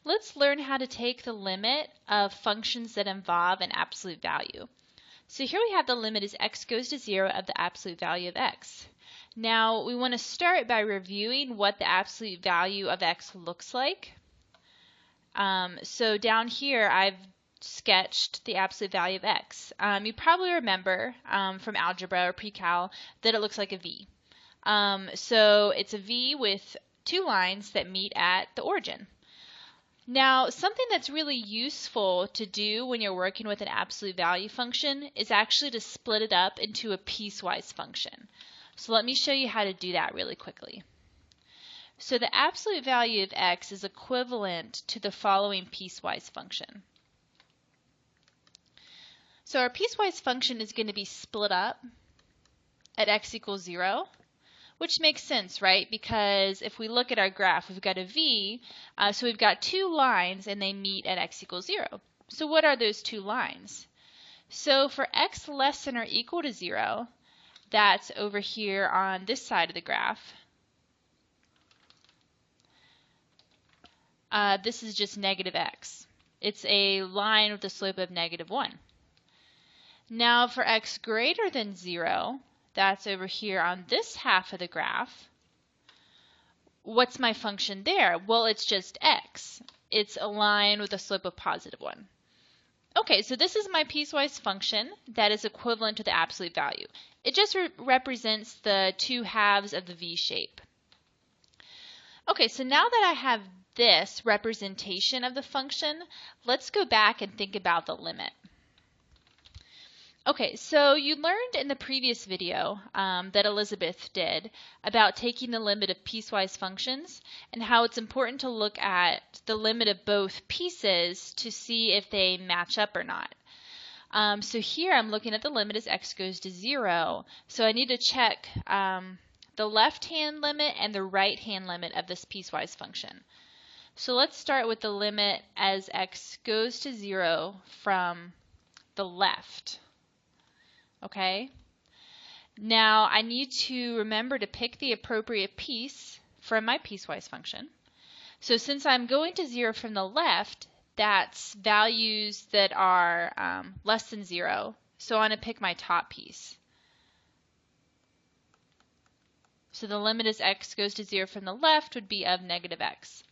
let's learn how to take the limit of functions that involve an absolute value. So here we have the limit as x goes to 0 of the absolute value of x. Now we want to start by reviewing what the absolute value of x looks like. So down here I've sketched the absolute value of x. You probably remember from algebra or pre-cal that it looks like a v. So it's a v with two lines that meet at the origin. Now, something that's really useful to do when you're working with an absolute value function is actually to split it up into a piecewise function. So let me show you how to do that really quickly. So the absolute value of x is equivalent to the following piecewise function. So our piecewise function is going to be split up at x equals 0. Which makes sense, right? Because if we look at our graph, we've got a v, so we've got two lines and they meet at x equals 0. So what are those two lines? So for x less than or equal to 0, that's over here on this side of the graph. This is just negative x. It's a line with a slope of -1. Now for x greater than 0, that's over here on this half of the graph. What's my function there? Well, it's just x. It's a line with a slope of +1. Okay, so this is my piecewise function that is equivalent to the absolute value. It just represents the two halves of the v shape. Okay, so now that I have this representation of the function, let's go back and think about the limit. Okay, so you learned in the previous video that Elizabeth did about taking the limit of piecewise functions and how it's important to look at the limit of both pieces to see if they match up or not. So here I'm looking at the limit as x goes to 0, so I need to check the left-hand limit and the right-hand limit of this piecewise function. So let's start with the limit as x goes to 0 from the left. Okay, now I need to remember to pick the appropriate piece from my piecewise function. So since I'm going to 0 from the left, that's values that are less than 0. So I want to pick my top piece. So the limit as x goes to 0 from the left would be of -x.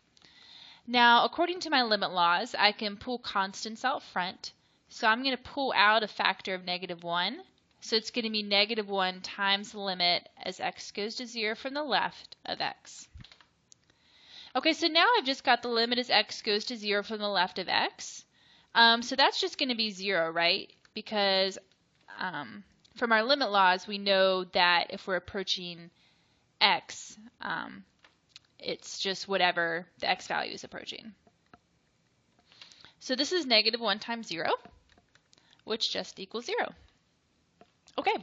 Now, according to my limit laws, I can pull constants out front. So I'm going to pull out a factor of -1. So it's going to be -1 times the limit as x goes to 0 from the left of x. Okay, so now I've just got the limit as x goes to 0 from the left of x. So that's just going to be 0, right? Because from our limit laws, we know that if we're approaching x, it's just whatever the x value is approaching. So this is -1 times 0, which just equals 0. Okay,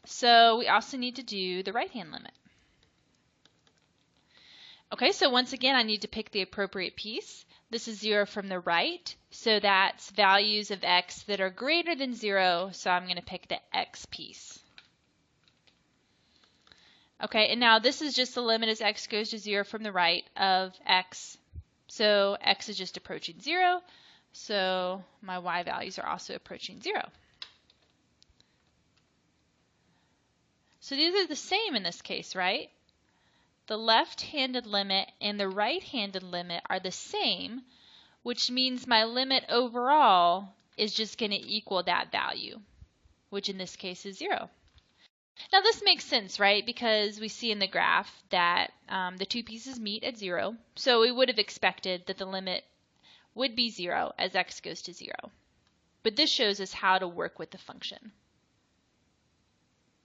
so we also need to do the right-hand limit. Okay, so once again, I need to pick the appropriate piece. This is 0 from the right, so that's values of x that are greater than 0, so I'm going to pick the x piece. Okay, and now this is just the limit as x goes to 0 from the right of x. So x is just approaching 0, so my y values are also approaching 0. So these are the same in this case, right? The left-handed limit and the right-handed limit are the same, which means my limit overall is just going to equal that value, which in this case is 0. Now this makes sense, right? Because we see in the graph that the two pieces meet at 0, so we would have expected that the limit would be 0 as x goes to 0. But this shows us how to work with the function.